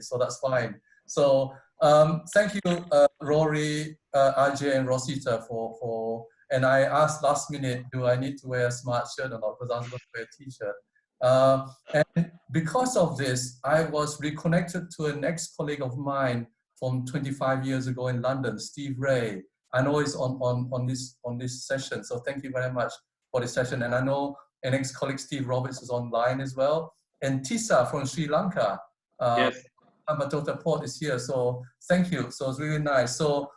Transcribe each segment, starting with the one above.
so that's fine. So thank you, Rory, RJ, and Rosita and I asked last minute, do I need to wear a smart shirt or not? Because I was going to wear a t-shirt. And because of this, I was reconnected to an ex-colleague of mine from 25 years ago in London, Steve Ray. I know he's on this session, so thank you very much for this session. And I know an ex-colleague, Steve Roberts, is online as well. And Tisa from Sri Lanka. Yes. Amatota Port is here, so thank you. So it's really nice. So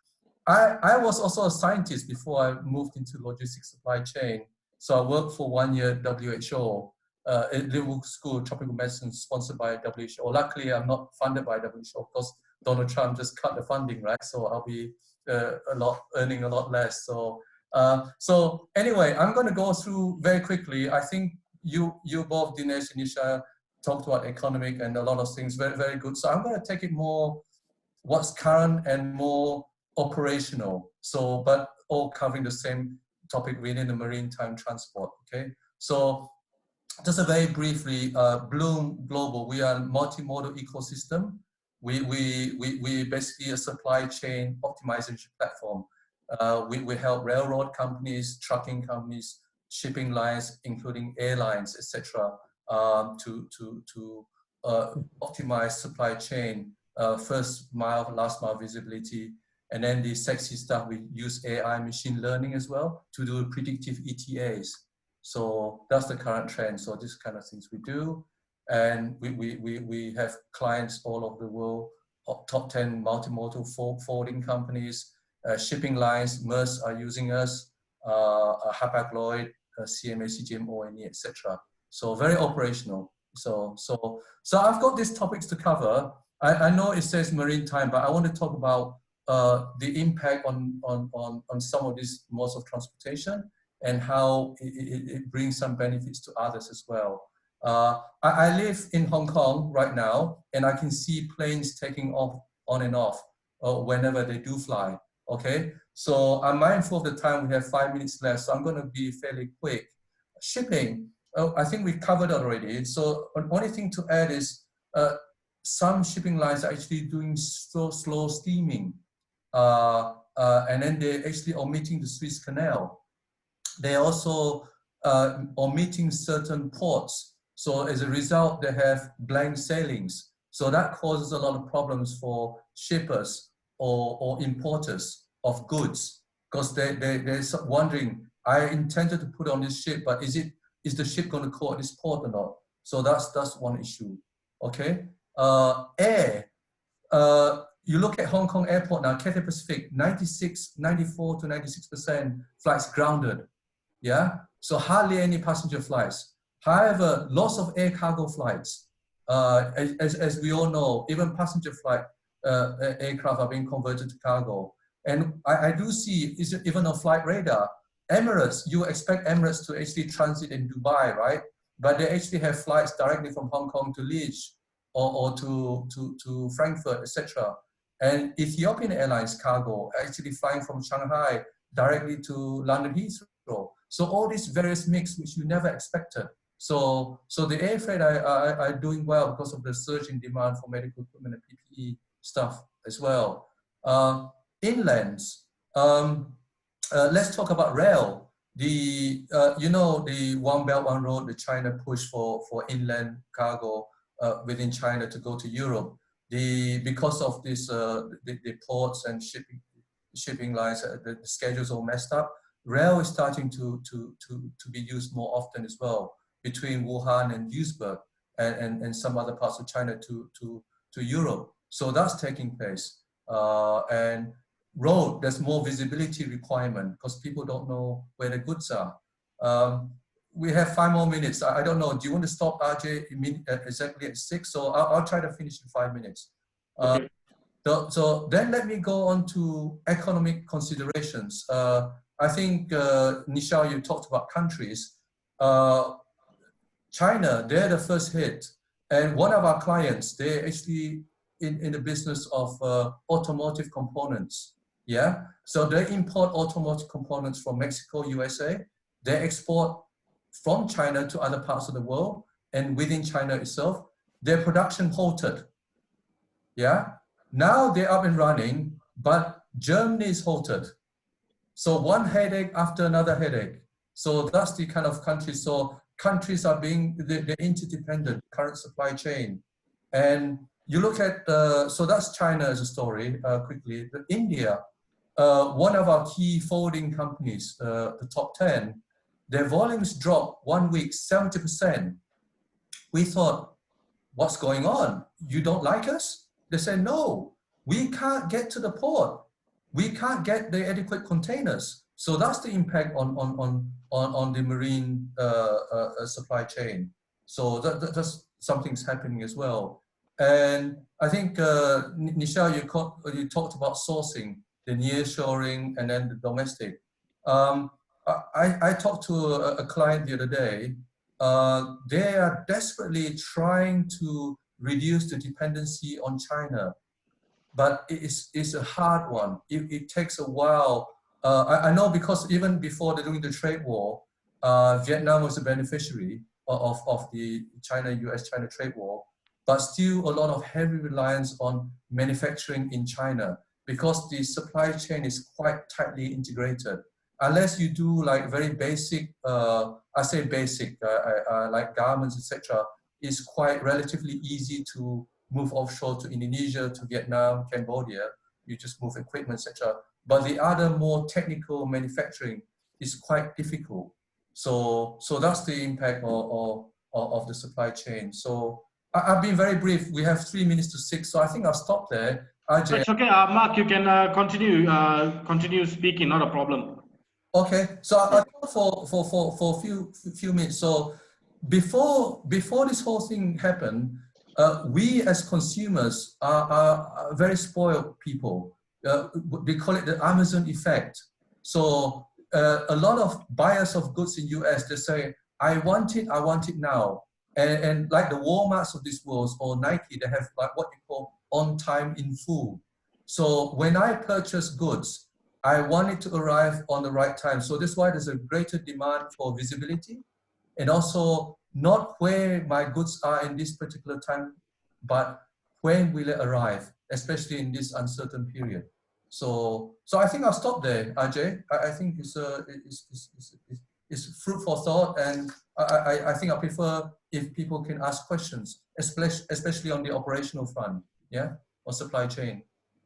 I was also a scientist before I moved into logistics supply chain. So I worked for 1 year at WHO, at Liverpool School of Tropical Medicine, sponsored by WHO. Luckily, I'm not funded by WHO because Donald Trump just cut the funding, right? So I'll be earning a lot less. So so anyway, I'm going to go through very quickly. I think you both, Dinesh and Nisha, talked about economic and a lot of things, very, very good. So I'm going to take it more what's current and more operational. So, but all covering the same topic within the maritime transport, okay? So just very briefly, Blume Global, we are a multimodal ecosystem. We basically a supply chain optimization platform. We help railroad companies, trucking companies, shipping lines, including airlines, etc., to optimize supply chain, first mile, last mile visibility, and then the sexy stuff, we use AI machine learning as well to do predictive ETAs. So that's the current trend. So this kind of things we do. And we have clients all over the world, top 10 multimodal forwarding companies, shipping lines, Maersk are using us, Hapag-Lloyd, CMA, CGM, ONE, etc. So very operational. So I've got these topics to cover. I know it says maritime, but I want to talk about the impact on some of these modes of transportation and how it brings some benefits to others as well. I live in Hong Kong right now, and I can see planes taking off on and off whenever they do fly, okay? So I'm mindful of the time, we have 5 minutes left, so I'm gonna be fairly quick. Shipping, I think we covered already. So the only thing to add is some shipping lines are actually doing slow steaming, and then they're actually omitting the Suez Canal. They also omitting certain ports. So as a result, they have blank sailings. So that causes a lot of problems for shippers or importers of goods, because they're wondering, I intended to put on this ship, but is the ship going to call at this port or not? So that's one issue. Okay. Air. You look at Hong Kong airport now, Cathay Pacific, 94 to 96% flights grounded. Yeah. So hardly any passenger flights. However, lots of air cargo flights. As we all know, even passenger flight aircraft are being converted to cargo. And I do see, even on flight radar, Emirates, you expect Emirates to actually transit in Dubai, right? But they actually have flights directly from Hong Kong to Liège or to Frankfurt, etc. And Ethiopian Airlines cargo actually flying from Shanghai directly to London Heathrow. So all these various mix, which you never expected. So the air freight are doing well because of the surge in demand for medical equipment and PPE stuff as well. Inlands, let's talk about rail. You know, the One Belt, One Road, the China push for inland cargo within China to go to Europe. Because of this, the ports and shipping lines, the schedules all messed up. Rail is starting to be used more often as well, between Wuhan and Duisburg and some other parts of China to Europe. So that's taking place. And road, there's more visibility requirement because people don't know where the goods are. We have 5 more minutes. I don't know. Do you want to stop, RJ, exactly at 6? So I'll try to finish in 5 minutes. Okay. So then let me go on to economic considerations. I think, Nishal, you talked about countries. China, they're the first hit. And one of our clients, they're actually in the business of automotive components. Yeah, so they import automotive components from Mexico, USA. They export from China to other parts of the world, and within China itself, their production halted. Yeah. Now they're up and running, but Germany is halted. So one headache after another headache. So that's the kind of country. So countries are being, they're interdependent, current supply chain. And you look at, so that's China as a story, quickly. But India, one of our key forwarding companies, the top 10, their volumes dropped 1 week, 70%. We thought, what's going on? You don't like us? They said, no, we can't get to the port. We can't get the adequate containers. So that's the impact on the marine supply chain. So that's something's happening as well. And I think, Nichelle, you talked about sourcing, the nearshoring and then the domestic. I talked to a client the other day. They are desperately trying to reduce the dependency on China, but it's a hard one. It takes a while. I know because even before during the trade war, Vietnam was a beneficiary of the US-China trade war, but still a lot of heavy reliance on manufacturing in China because the supply chain is quite tightly integrated. Unless you do like very basic, I say basic, like garments, etc., it's quite relatively easy to move offshore to Indonesia, to Vietnam, Cambodia. You just move equipment, etc. But the other more technical manufacturing is quite difficult. So that's the impact of the supply chain. So I've been very brief. We have 3 minutes to 6, so I think I'll stop there. Ajay. It's okay, Mark. You can continue speaking. Not a problem. Okay, so I'll talk for a few minutes. So before this whole thing happened, we as consumers are very spoiled people. They call it the Amazon effect. So a lot of buyers of goods in US, they say, I want it now. And like the Walmarts of this world or Nike, they have like what you call on time in full. So when I purchase goods, I want it to arrive on the right time. So that's why there's a greater demand for visibility and also not where my goods are in this particular time, but when will it arrive, especially in this uncertain period. So I think I'll stop there, Ajay. I think it's food for thought, and I think I prefer if people can ask questions, especially on the operational front, yeah, or supply chain.